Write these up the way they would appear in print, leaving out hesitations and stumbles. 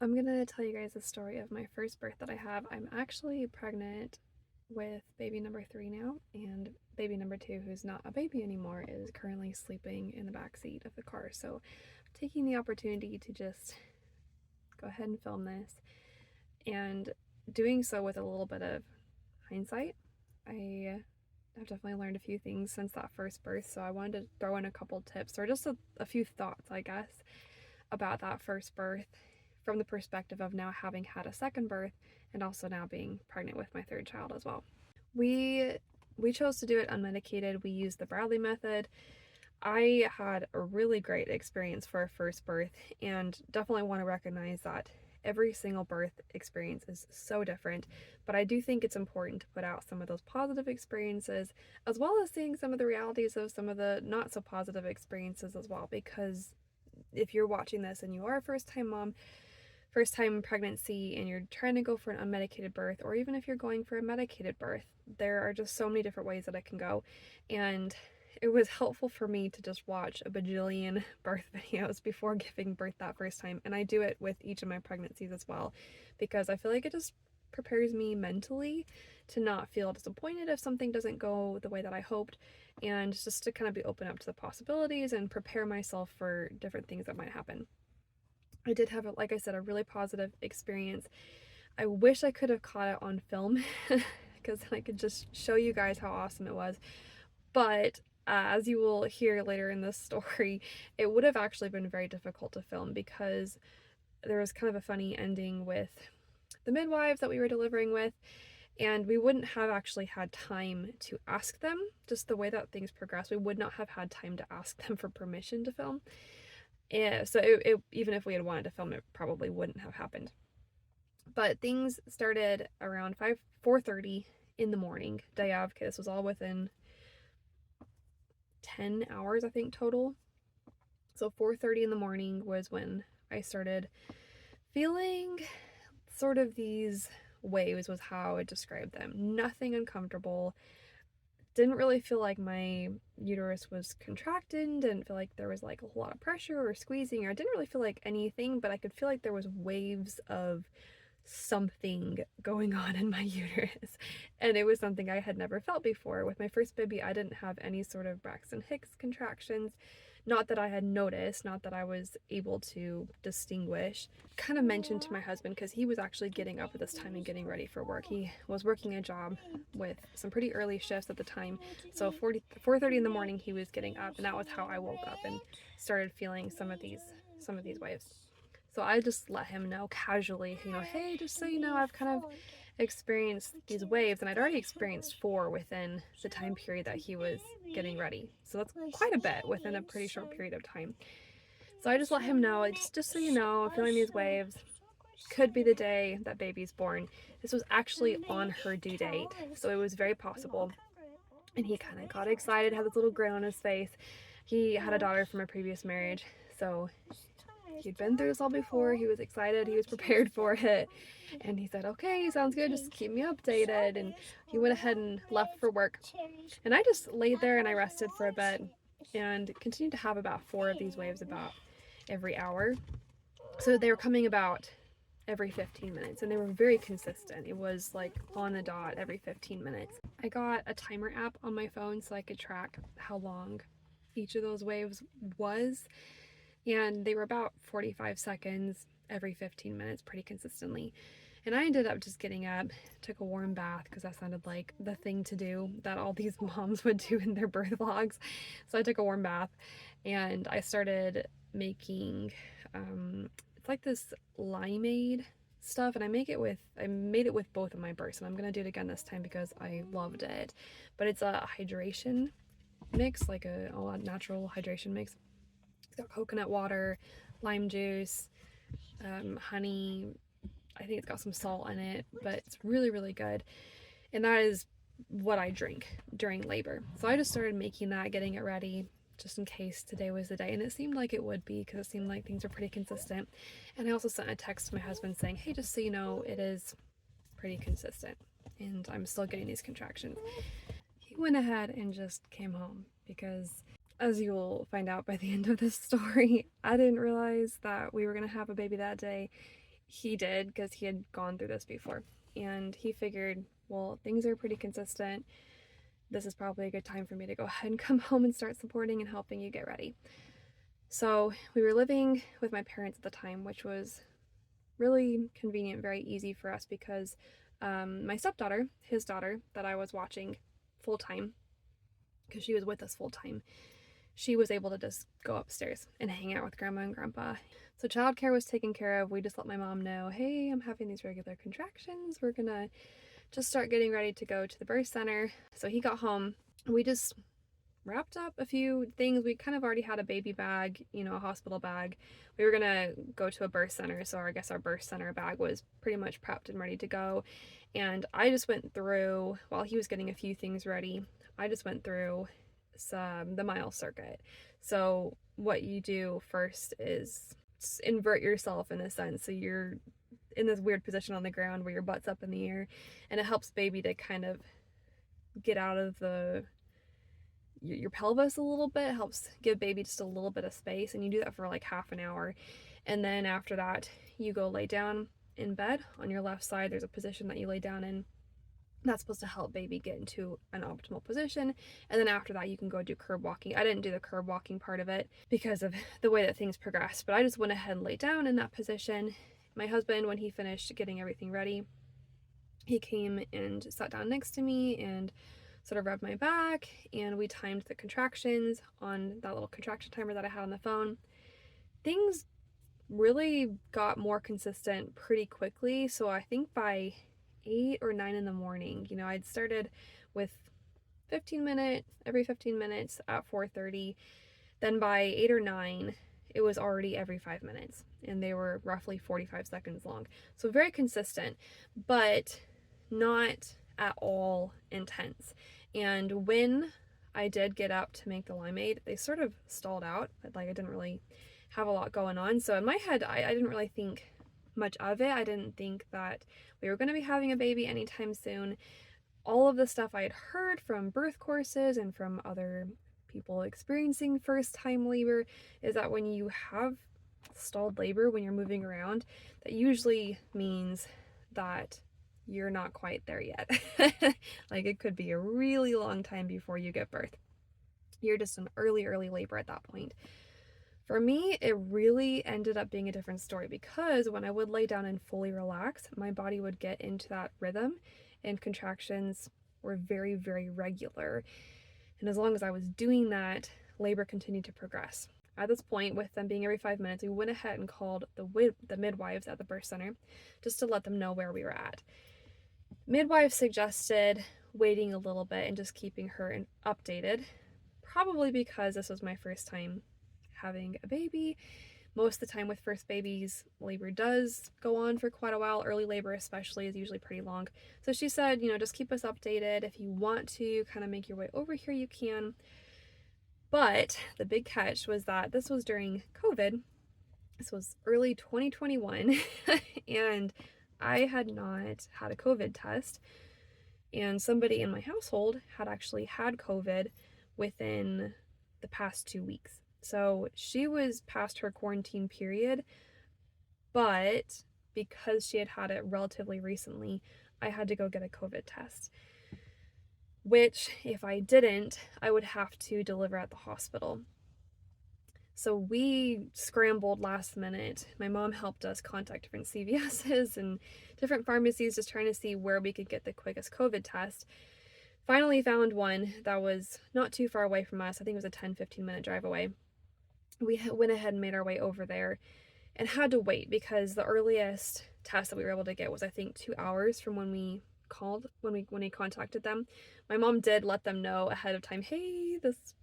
I'm gonna tell you guys the story of my first birth that I have. I'm actually pregnant with baby number 3 now, and baby number 2, who's not a baby anymore, is currently sleeping in the back seat of the car. So, I'm taking the opportunity to just go ahead and film this, and doing so with a little bit of hindsight. I've definitely learned a few things since that first birth, so I wanted to throw in a couple tips or just a few thoughts, I guess, about that first birth from the perspective of now having had a second birth and also now being pregnant with my third child as well. We we chose to do it unmedicated. We used the Bradley method. I had a really great experience for a first birth and definitely want to recognize that every single birth experience is so different, but I do think it's important to put out some of those positive experiences as well as seeing some of the realities of some of the not so positive experiences as well, because if you're watching this and you are a first time mom, first time pregnancy, and you're trying to go for an unmedicated birth, or even if you're going for a medicated birth, there are just so many different ways that it can go. And it was helpful for me to just watch a bajillion birth videos before giving birth that first time. And I do it with each of my pregnancies as well, because I feel like it just prepares me mentally to not feel disappointed if something doesn't go the way that I hoped, and just to kind of be open up to the possibilities and prepare myself for different things that might happen. I did have, like I said, a really positive experience. I wish I could have caught it on film because then I could just show you guys how awesome it was. But as you will hear later in this story, it would have actually been very difficult to film because there was kind of a funny ending with the midwives that we were delivering with, and we wouldn't have actually had time to ask them. Just the way that things progressed, we would not have had time to ask them for permission to film. And so even if we had wanted to film, it probably wouldn't have happened. But things started around 4:30 in the morning, day of. Okay, this was all within 10 hours, I think, total. So 4:30 in the morning was when I started feeling sort of these waves, was how I would describe them. Nothing uncomfortable. Didn't really feel like my uterus was contracting, didn't feel like there was like a whole lot of pressure or squeezing, or I didn't really feel like anything, but I could feel like there was waves of something going on in my uterus. And it was something I had never felt before. With my first baby, I didn't have any sort of Braxton Hicks contractions. Not that I had noticed, not that I was able to distinguish. Kind of mentioned to my husband because he was actually getting up at this time and getting ready for work. He was working a job with some pretty early shifts at the time. So 4:30 in the morning he was getting up, and that was how I woke up and started feeling some of these waves. So I just let him know casually, hey, just so you know, I've kind of experienced these waves, and I'd already experienced 4 within the time period that he was getting ready. So that's quite a bit within a pretty short period of time. So I just let him know, just so you know, I'm feeling these waves. Could be the day that baby's born. This was actually on her due date, so it was very possible. And he kind of got excited, had this little grin on his face. He had a daughter from a previous marriage, so he'd been through this all before. He was excited, he was prepared for it, and he said, okay, sounds good, just keep me updated. And he went ahead and left for work, and I just laid there and I rested for a bit and continued to have about 4 of these waves about every hour. So they were coming about every 15 minutes, and they were very consistent. It was like on the dot every 15 minutes. I got a timer app on my phone so I could track how long each of those waves was, and they were about 45 seconds every 15 minutes pretty consistently. And I ended up just getting up, took a warm bath because that sounded like the thing to do that all these moms would do in their birth vlogs. So I took a warm bath and I started making it's like this limeade stuff, and I made it with both of my births, and I'm gonna do it again this time because I loved it. But it's a hydration mix, like a natural hydration mix. It's got coconut water, lime juice, honey. I think it's got some salt in it, but it's really, really good. And that is what I drink during labor. So I just started making that, getting it ready, just in case today was the day. And it seemed like it would be because it seemed like things were pretty consistent. And I also sent a text to my husband saying, hey, just so you know, it is pretty consistent and I'm still getting these contractions. He went ahead and just came home because, as you will find out by the end of this story, I didn't realize that we were going to have a baby that day. He did, because he had gone through this before. And he figured, well, things are pretty consistent. This is probably a good time for me to go ahead and come home and start supporting and helping you get ready. So we were living with my parents at the time, which was really convenient, very easy for us because my stepdaughter, his daughter, that I was watching full time, because she was with us full time, she was able to just go upstairs and hang out with grandma and grandpa. So childcare was taken care of. We just let my mom know, hey, I'm having these regular contractions. We're gonna just start getting ready to go to the birth center. So he got home. We just wrapped up a few things. We kind of already had a baby bag, a hospital bag. We were gonna go to a birth center, so I guess our birth center bag was pretty much prepped and ready to go. And I just went through, while he was getting a few things ready, I just went through the mile circuit. So what you do first is invert yourself in a sense. So you're in this weird position on the ground where your butt's up in the air, and it helps baby to kind of get out of your pelvis a little bit. It helps give baby just a little bit of space, and you do that for like half an hour. And then after that, you go lay down in bed on your left side. There's a position that you lay down in. That's supposed to help baby get into an optimal position. And then after that, you can go do curb walking. I didn't do the curb walking part of it because of the way that things progressed, but I just went ahead and lay down in that position. My husband, when he finished getting everything ready, he came and sat down next to me and sort of rubbed my back, and we timed the contractions on that little contraction timer that I had on the phone. Things really got more consistent pretty quickly. So I think by 8 or 9 in the morning, I'd started with every 15 minutes at 4:30. Then by 8 or 9, it was already every 5 minutes, and they were roughly 45 seconds long. So very consistent, but not at all intense. And when I did get up to make the limeade, they sort of stalled out. Like, I didn't really have a lot going on. So in my head, I didn't really think much of it. I didn't think that we were going to be having a baby anytime soon. All of the stuff I had heard from birth courses and from other people experiencing first-time labor is that when you have stalled labor, when you're moving around, that usually means that you're not quite there yet. Like, it could be a really long time before you give birth. You're just in early labor at that point. For me, it really ended up being a different story, because when I would lay down and fully relax, my body would get into that rhythm, and contractions were very, very regular. And as long as I was doing that, labor continued to progress. At this point, with them being every 5 minutes, we went ahead and called the midwives at the birth center just to let them know where we were at. Midwives suggested waiting a little bit and just keeping her updated, probably because this was my first time having a baby. Most of the time with first babies, labor does go on for quite a while. Early labor especially is usually pretty long. So she said, just keep us updated. If you want to kind of make your way over here, you can. But the big catch was that this was during COVID. This was early 2021, and I had not had a COVID test. And somebody in my household had actually had COVID within the past 2 weeks. So she was past her quarantine period, but because she had had it relatively recently, I had to go get a COVID test, which if I didn't, I would have to deliver at the hospital. So we scrambled last minute. My mom helped us contact different CVS's and different pharmacies, just trying to see where we could get the quickest COVID test. Finally found one that was not too far away from us. I think it was a 10-15 minute drive away. We went ahead and made our way over there and had to wait, because the earliest test that we were able to get was, I think, 2 hours from when we called, when we contacted them. My mom did let them know ahead of time, hey, this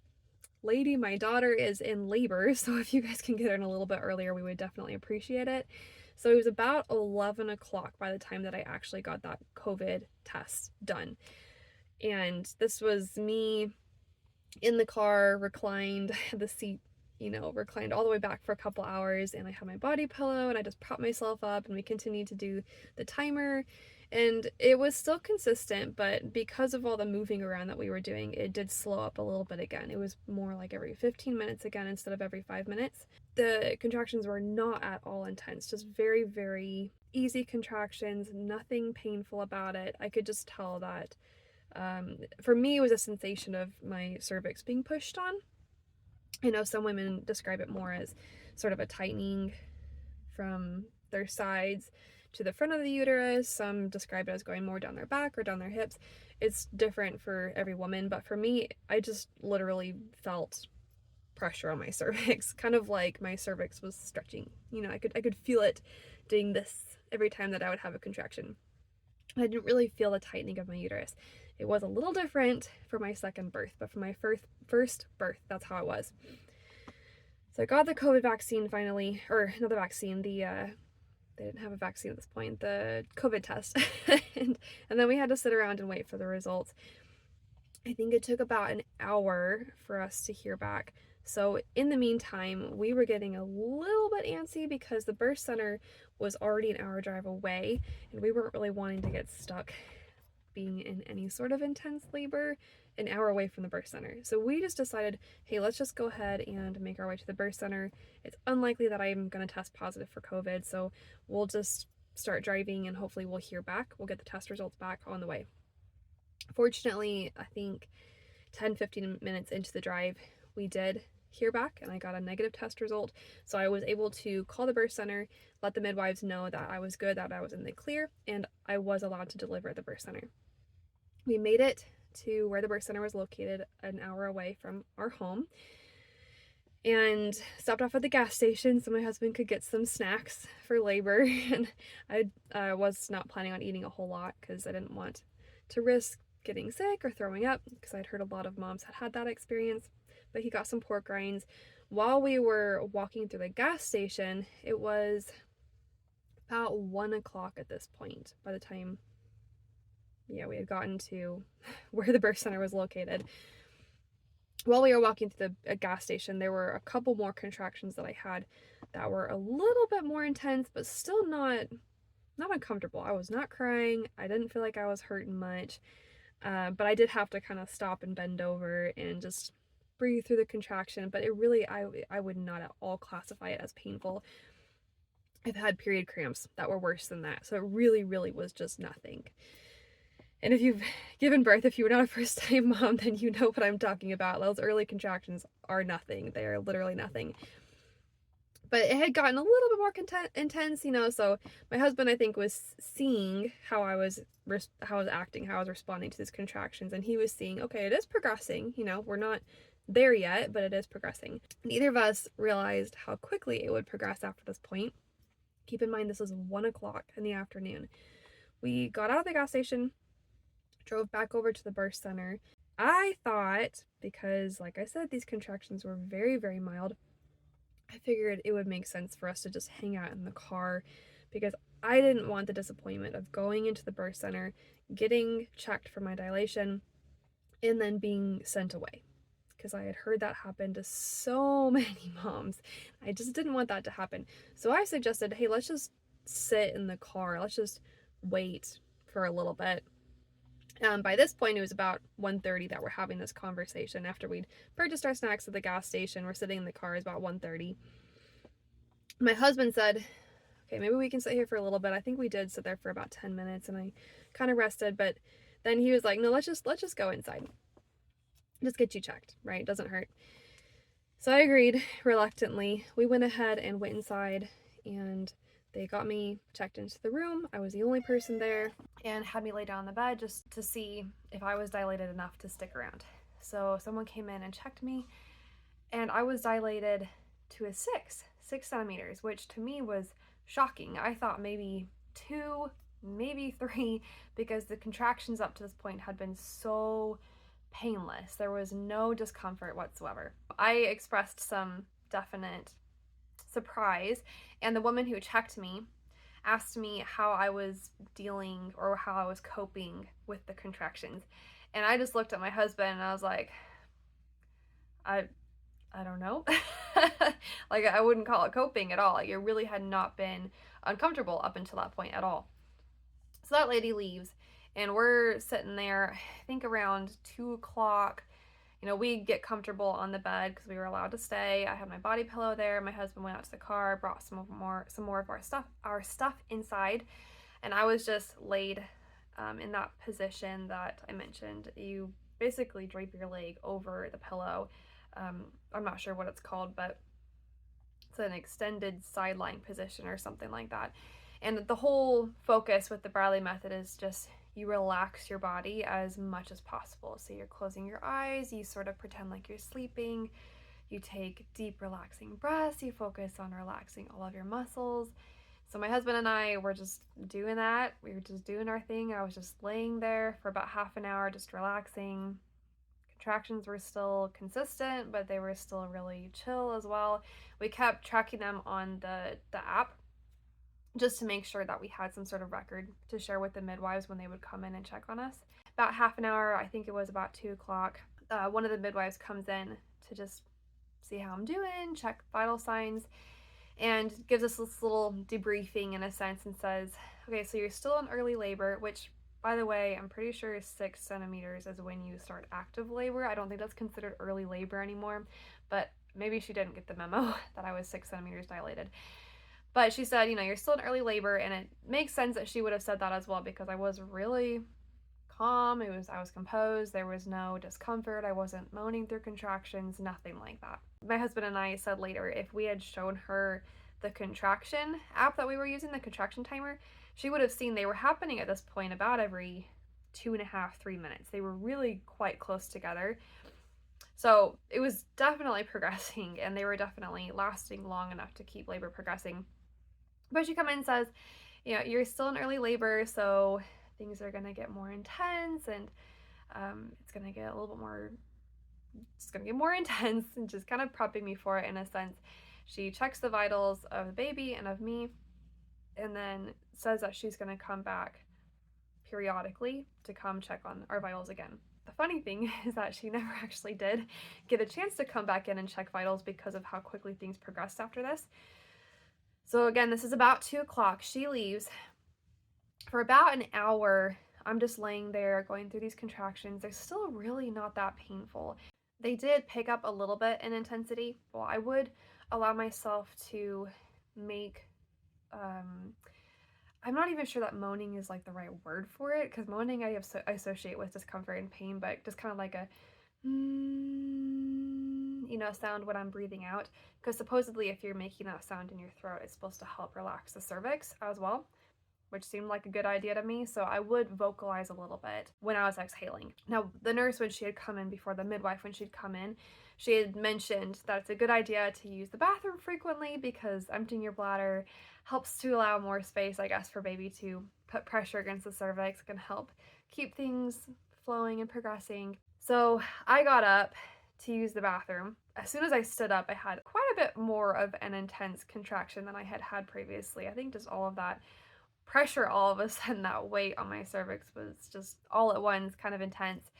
lady, my daughter, is in labor, so if you guys can get her in a little bit earlier, we would definitely appreciate it. So it was about 11 o'clock by the time that I actually got that COVID test done. And this was me in the car, reclined, the seat reclined all the way back for a couple hours, and I had my body pillow and I just propped myself up and we continued to do the timer. And it was still consistent, but because of all the moving around that we were doing, it did slow up a little bit again. It was more like every 15 minutes again instead of every 5 minutes. The contractions were not at all intense, just very, very easy contractions, nothing painful about it. I could just tell that for me, it was a sensation of my cervix being pushed on. I know some women describe it more as sort of a tightening from their sides to the front of the uterus. Some describe it as going more down their back or down their hips. It's different for every woman, but for me, I just literally felt pressure on my cervix, kind of like my cervix was stretching. I could feel it doing this every time that I would have a contraction. I didn't really feel the tightening of my uterus. It was a little different for my second birth, but for my first birth, that's how it was. So I got the COVID vaccine finally, or not the vaccine, they didn't have a vaccine at this point, the COVID test. and then we had to sit around and wait for the results. I think it took about an hour for us to hear back. So in the meantime, we were getting a little bit antsy because the birth center was already an hour drive away, and we weren't really wanting to get stuck being in any sort of intense labor an hour away from the birth center. So we just decided, hey, let's just go ahead and make our way to the birth center. It's unlikely that I'm going to test positive for COVID, so we'll just start driving and hopefully we'll hear back. We'll get the test results back on the way. Fortunately, I think 10-15 minutes into the drive, we did hear back and I got a negative test result. So I was able to call the birth center, let the midwives know that I was good, that I was in the clear, and I was allowed to deliver at the birth center. We made it to where the birth center was located, an hour away from our home, and stopped off at the gas station so my husband could get some snacks for labor. And I was not planning on eating a whole lot because I didn't want to risk getting sick or throwing up, because I'd heard a lot of moms had that experience. But he got some pork rinds. While we were walking through the gas station, it was about 1 o'clock at this point by the time we had gotten to where the birth center was located. While we were walking through the gas station, there were a couple more contractions that I had that were a little bit more intense, but still not uncomfortable. I was not crying. I didn't feel like I was hurting much, but I did have to kind of stop and bend over and just breathe through the contraction. But it really, I would not at all classify it as painful. I've had period cramps that were worse than that, so it really, really was just nothing. And if you've given birth, if you were not a first-time mom, then you know what I'm talking about. Those early contractions are nothing. They are literally nothing. But it had gotten a little bit more intense, so my husband, I think, was seeing how I was acting, how I was responding to these contractions, and he was seeing, okay, it is progressing, we're not there yet, but it is progressing. Neither of us realized how quickly it would progress after this point. Keep in mind, this was 1 o'clock in the afternoon. We got out of the gas station, drove back over to the birth center. I thought, because like I said, these contractions were very, very mild, I figured it would make sense for us to just hang out in the car, because I didn't want the disappointment of going into the birth center, getting checked for my dilation, and then being sent away, because I had heard that happen to so many moms. I just didn't want that to happen. So I suggested, hey, let's just sit in the car. Let's just wait for a little bit. By this point, it was about 1:30 that we're having this conversation. After we'd purchased our snacks at the gas station, we're sitting in the car. It's about 1:30. My husband said, okay, maybe we can sit here for a little bit. I think we did sit there for about 10 minutes, and I kind of rested. But then he was like, no, let's just go inside. Just get you checked, right? It doesn't hurt. So I agreed reluctantly. We went ahead and went inside, and they got me checked into the room. I was the only person there, and had me lay down on the bed just to see if I was dilated enough to stick around. So someone came in and checked me, and I was dilated to a 6 centimeters, which to me was shocking. I thought maybe 2, maybe 3, because the contractions up to this point had been so painless. There was no discomfort whatsoever. I expressed some definite surprise, and the woman who checked me asked me how I was dealing or how I was coping with the contractions. And I just looked at my husband and I was like, I don't know. Like, I wouldn't call it coping at all. Like, it really had not been uncomfortable up until that point at all. So that lady leaves, and we're sitting there, I think around 2 o'clock. You know, we get comfortable on the bed because we were allowed to stay. I had my body pillow there. My husband went out to the car, brought some more of our stuff inside, and I was just laid in that position that I mentioned. You basically drape your leg over the pillow. I'm not sure what it's called, but it's an extended sideline position or something like that. And the whole focus with the Bradley method is just you relax your body as much as possible. So you're closing your eyes, you sort of pretend like you're sleeping, you take deep, relaxing breaths, you focus on relaxing all of your muscles. So my husband and I were just doing that. We were just doing our thing. I was just laying there for about half an hour, just relaxing. Contractions were still consistent, but they were still really chill as well. We kept tracking them on the app just to make sure that we had some sort of record to share with the midwives when they would come in and check on us. About half an hour, I think it was about 2 o'clock, one of the midwives comes in to just see how I'm doing, check vital signs, and gives us this little debriefing in a sense and says, okay, so you're still in early labor, which, by the way, I'm pretty sure 6 centimeters is when you start active labor. I don't think that's considered early labor anymore, but maybe she didn't get the memo that I was 6 centimeters dilated. But she said, you know, you're still in early labor, and it makes sense that she would have said that as well because I was really calm. I was composed. There was no discomfort. I wasn't moaning through contractions, nothing like that. My husband and I said later if we had shown her the contraction app that we were using, the contraction timer, she would have seen they were happening at this point about every 2.5, 3 minutes. They were really quite close together. So it was definitely progressing, and they were definitely lasting long enough to keep labor progressing. But she comes in and says, you know, you're still in early labor, so things are going to get more intense, and it's going to get a little bit more, it's going to get more intense, and just kind of prepping me for it in a sense. She checks the vitals of the baby and of me, and then says that she's going to come back periodically to come check on our vitals again. The funny thing is that she never actually did get a chance to come back in and check vitals because of how quickly things progressed after this. So again, this is about 2 o'clock. She leaves. For about an hour, I'm just laying there going through these contractions. They're still really not that painful. They did pick up a little bit in intensity. Well, I would allow myself to make, I'm not even sure that moaning is like the right word for it, because moaning I associate with discomfort and pain, but just kind of like a sound when I'm breathing out, because supposedly if you're making that sound in your throat, it's supposed to help relax the cervix as well, which seemed like a good idea to me. So I would vocalize a little bit when I was exhaling. Now, the nurse, when she had come in before, the midwife, when she'd come in, she had mentioned that it's a good idea to use the bathroom frequently because emptying your bladder helps to allow more space, I guess, for baby to put pressure against the cervix. It can help keep things flowing and progressing. So I got up to use the bathroom. As soon as I stood up, I had quite a bit more of an intense contraction than I had had previously. I think just all of that pressure, all of a sudden, that weight on my cervix was just all at once kind of intense.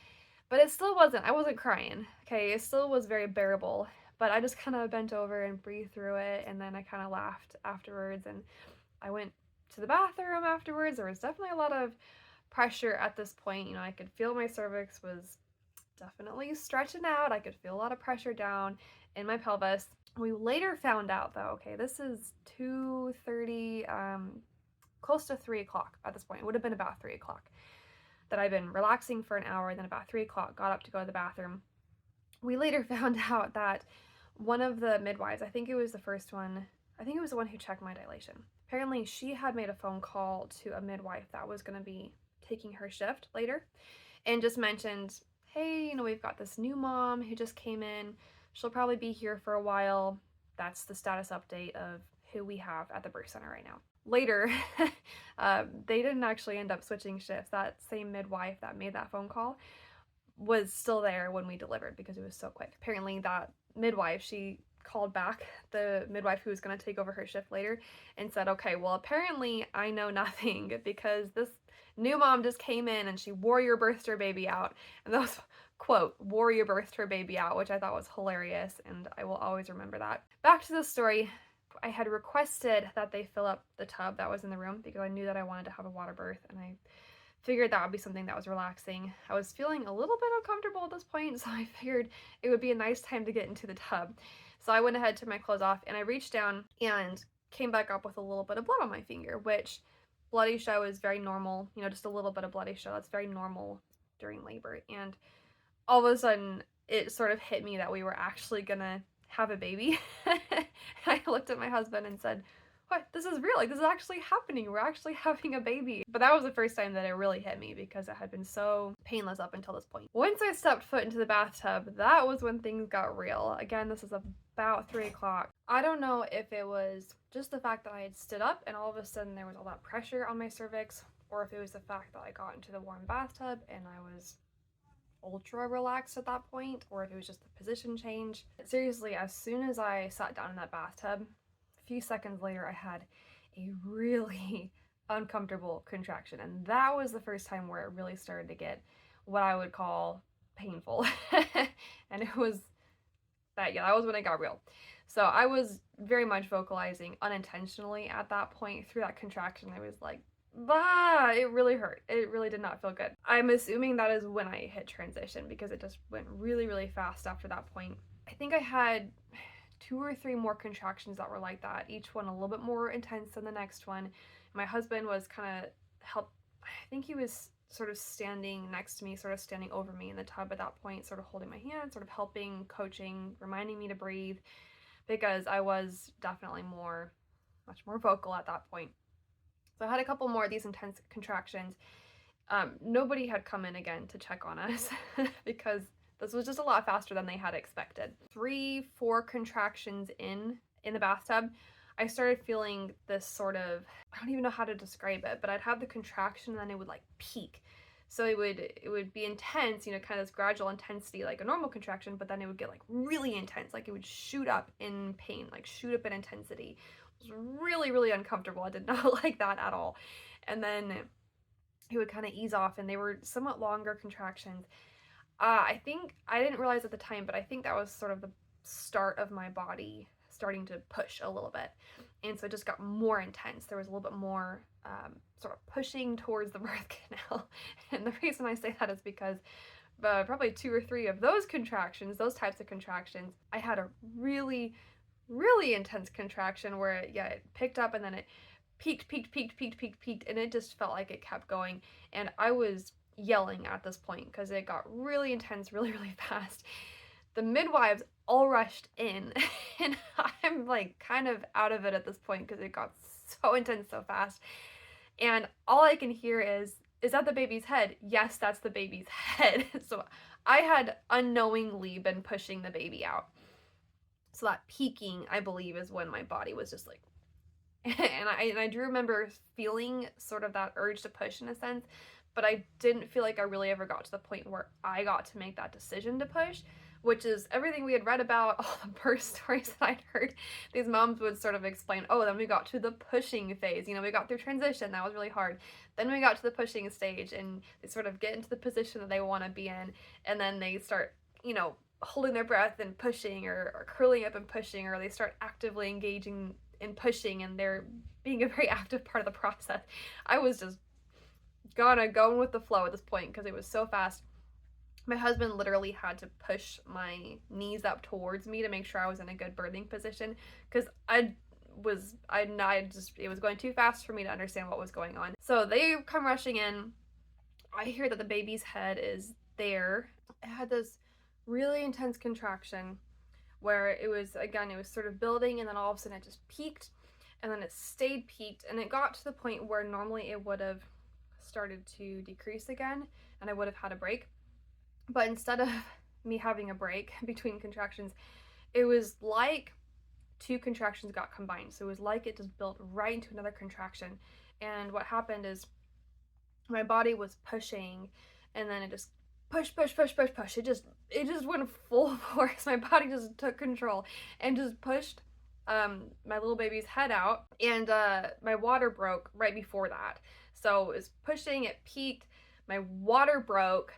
But it still wasn't, I wasn't crying, okay? It still was very bearable, but I just kind of bent over and breathed through it, and then I kind of laughed afterwards, and I went to the bathroom afterwards. There was definitely a lot of pressure at this point. You know, I could feel my cervix was definitely stretching out. I could feel a lot of pressure down in my pelvis. We later found out though, okay, this is 2:30, close to 3 o'clock at this point. It would have been about 3 o'clock that I've been relaxing for an hour, and then about 3 o'clock got up to go to the bathroom. We later found out that one of the midwives, I think it was the first one, I think it was the one who checked my dilation. Apparently she had made a phone call to a midwife that was going to be taking her shift later and just mentioned, hey, you know, we've got this new mom who just came in. She'll probably be here for a while. That's the status update of who we have at the birth center right now. Later, they didn't actually end up switching shifts. That same midwife that made that phone call was still there when we delivered because it was so quick. Apparently that midwife, she called back the midwife who was going to take over her shift later and said, okay, well, apparently I know nothing because this new mom just came in and she wore your birth stir baby out. And those quote, warrior birthed her baby out, which I thought was hilarious, and I will always remember that. Back to the story. I had requested that they fill up the tub that was in the room because I knew that I wanted to have a water birth, and I figured that would be something that was relaxing. I was feeling a little bit uncomfortable at this point, so I figured it would be a nice time to get into the tub. So I went ahead, took my clothes off, and I reached down and came back up with a little bit of blood on my finger, which bloody show is very normal. You know, just a little bit of bloody show. That's very normal during labor. And all of a sudden, it sort of hit me that we were actually gonna have a baby. I looked at my husband and said, what? This is real. Like, this is actually happening. We're actually having a baby. But that was the first time that it really hit me because it had been so painless up until this point. Once I stepped foot into the bathtub, that was when things got real. Again, this is about 3 o'clock. I don't know if it was just the fact that I had stood up and all of a sudden there was all that pressure on my cervix, or if it was the fact that I got into the warm bathtub and I was ultra relaxed at that point, or if it was just the position change. Seriously, as soon as I sat down in that bathtub, a few seconds later I had a really uncomfortable contraction, and that was the first time where it really started to get what I would call painful. And it was that, yeah, that was when it got real. So I was very much vocalizing unintentionally at that point through that contraction. I was like, bah, it really hurt. It really did not feel good. I'm assuming that is when I hit transition because it just went really, really fast after that point. I think I had 2 or 3 more contractions that were like that, each one a little bit more intense than the next one. My husband was kind of I think he was sort of standing next to me, sort of standing over me in the tub at that point, sort of holding my hand, sort of helping, coaching, reminding me to breathe, because I was definitely much more vocal at that point. So I had a couple more of these intense contractions. Nobody had come in again to check on us because this was just a lot faster than they had expected. 3, 4 contractions in the bathtub, I started feeling this sort of, I don't even know how to describe it, but I'd have the contraction and then it would like peak. So it would be intense, you know, kind of this gradual intensity like a normal contraction, but then it would get like really intense, like it would shoot up in pain, like shoot up in intensity. It was really, really uncomfortable. I did not like that at all. And then it would kind of ease off, and they were somewhat longer contractions. I think, I didn't realize at the time, but I think that was sort of the start of my body starting to push a little bit. And so it just got more intense. There was a little bit more sort of pushing towards the birth canal. And the reason I say that is because probably 2 or 3 of those contractions, those types of contractions, I had a really, really intense contraction where it picked up and then it peaked, and it just felt like it kept going. And I was yelling at this point because it got really intense really, really fast. The midwives all rushed in and I'm like kind of out of it at this point because it got so intense so fast. And all I can hear is that the baby's head? Yes, that's the baby's head. So I had unknowingly been pushing the baby out. So that peaking, I believe, is when my body was just like, and I do remember feeling sort of that urge to push in a sense, but I didn't feel like I really ever got to the point where I got to make that decision to push, which is everything we had read about, all the birth stories that I'd heard. These moms would sort of explain, oh, then we got to the pushing phase. You know, we got through transition. That was really hard. Then we got to the pushing stage, and they sort of get into the position that they want to be in, and then they start, you know, holding their breath and pushing, or curling up and pushing, or they start actively engaging in pushing, and they're being a very active part of the process. I was just going with the flow at this point because it was so fast. My husband literally had to push my knees up towards me to make sure I was in a good birthing position because it was going too fast for me to understand what was going on. So they come rushing in. I hear that the baby's head is there. It had this really intense contraction where it was sort of building, and then all of a sudden it just peaked, and then it stayed peaked, and it got to the point where normally it would have started to decrease again and I would have had a break. But instead of me having a break between contractions, it was like 2 contractions got combined. So it was like it just built right into another contraction. And what happened is my body was pushing, and then it just push. It just went full force. My body just took control and just pushed my little baby's head out, and my water broke right before that. So it was pushing, it peaked, my water broke,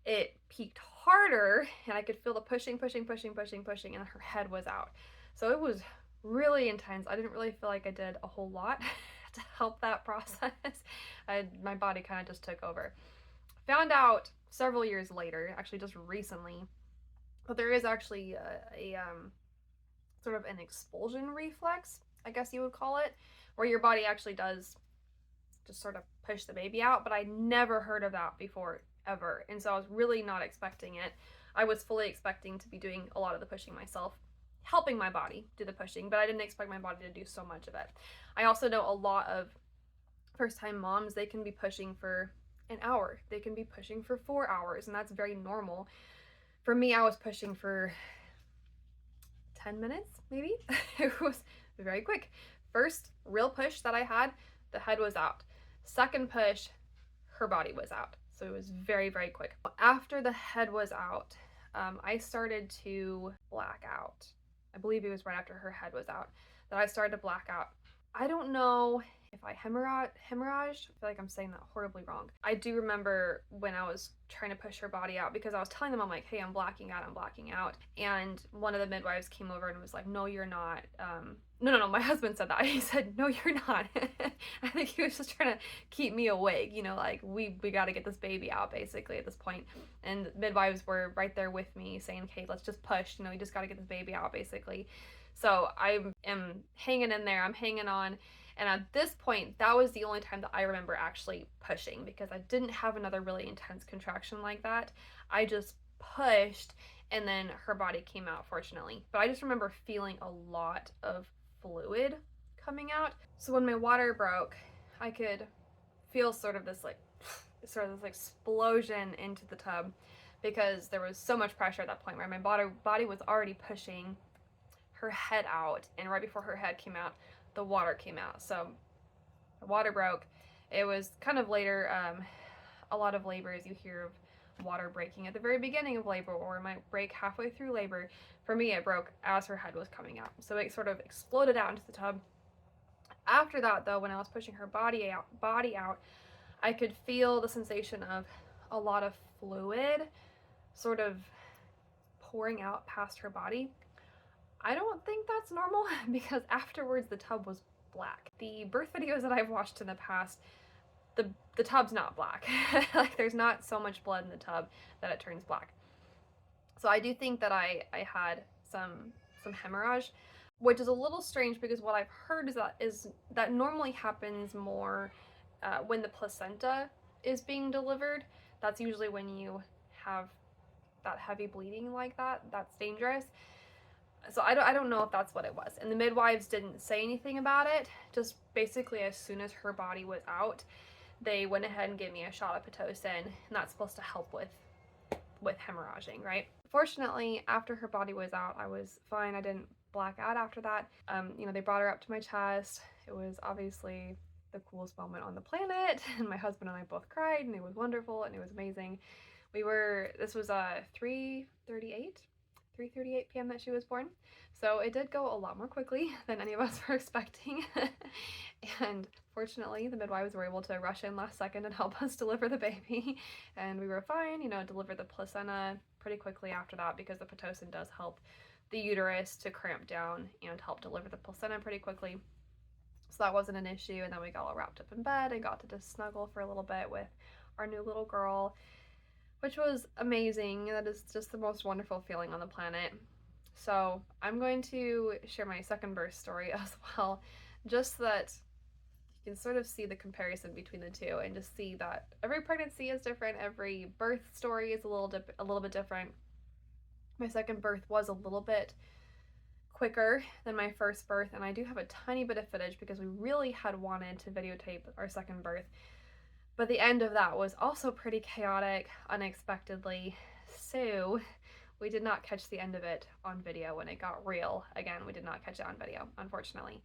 it peaked harder, and I could feel the pushing, and her head was out. So it was really intense. I didn't really feel like I did a whole lot to help that process. My body kind of just took over. Found out several years later, actually just recently, that there is actually a sort of an expulsion reflex, I guess you would call it, where your body actually does just sort of push the baby out, but I never heard of that before, ever. And so I was really not expecting it. I was fully expecting to be doing a lot of the pushing myself, helping my body do the pushing, but I didn't expect my body to do so much of it. I also know a lot of first-time moms, they can be pushing for an hour. They can be pushing for 4 hours, and that's very normal. For me, I was pushing for 10 minutes, maybe. It was very quick. First real push that I had, the head was out. Second push, her body was out. So it was very, very quick. After the head was out, I started to black out. I believe it was right after her head was out that I started to black out. I don't know if I hemorrhaged. I feel like I'm saying that horribly wrong. I do remember when I was trying to push her body out, because I was telling them, I'm like, hey, I'm blacking out. And one of the midwives came over and was like, no, you're not. No, my husband said that. He said, no, you're not. I think he was just trying to keep me awake, you know, like we got to get this baby out basically at this point. And midwives were right there with me saying, okay, let's just push, you know, you just got to get this baby out basically. So I am hanging in there, I'm hanging on. And at this point, that was the only time that I remember actually pushing, because I didn't have another really intense contraction like that. I just pushed, and then her body came out, fortunately. But I just remember feeling a lot of fluid coming out. So when my water broke, I could feel sort of this explosion into the tub, because there was so much pressure at that point where my body was already pushing her head out, and right before her head came out, the water came out. So the water broke. It was kind of later. A lot of labors, you hear of water breaking at the very beginning of labor, or it might break halfway through labor. For me, it broke as her head was coming out. So it sort of exploded out into the tub. After that, though, when I was pushing her body out, I could feel the sensation of a lot of fluid sort of pouring out past her body. I don't think that's normal, because afterwards the tub was black. The birth videos that I've watched in the past, the tub's not black. Like, there's not so much blood in the tub that it turns black. So I do think that I had some hemorrhage, which is a little strange, because what I've heard is that normally happens more when the placenta is being delivered. That's usually when you have that heavy bleeding like that. That's dangerous. So I don't know if that's what it was. And the midwives didn't say anything about it. Just basically as soon as her body was out, they went ahead and gave me a shot of Pitocin, and that's supposed to help with hemorrhaging, right? Fortunately, after her body was out, I was fine. I didn't black out after that. You know, they brought her up to my chest. It was obviously the coolest moment on the planet, and my husband and I both cried, and it was wonderful, and it was amazing. This was 3:38 p.m. that she was born. So it did go a lot more quickly than any of us were expecting. And fortunately, the midwives were able to rush in last second and help us deliver the baby. And we were fine, you know, delivered the placenta pretty quickly after that, because the Pitocin does help the uterus to cramp down and help deliver the placenta pretty quickly. So that wasn't an issue. And then we got all wrapped up in bed and got to just snuggle for a little bit with our new little girl, which was amazing. That is just the most wonderful feeling on the planet. So I'm going to share my second birth story as well, just so that you can sort of see the comparison between the two, and just see that every pregnancy is different, every birth story is a little bit different. My second birth was a little bit quicker than my first birth, and I do have a tiny bit of footage because we really had wanted to videotape our second birth. But the end of that was also pretty chaotic, unexpectedly, so we did not catch the end of it on video when it got real. Again, we did not catch it on video, unfortunately.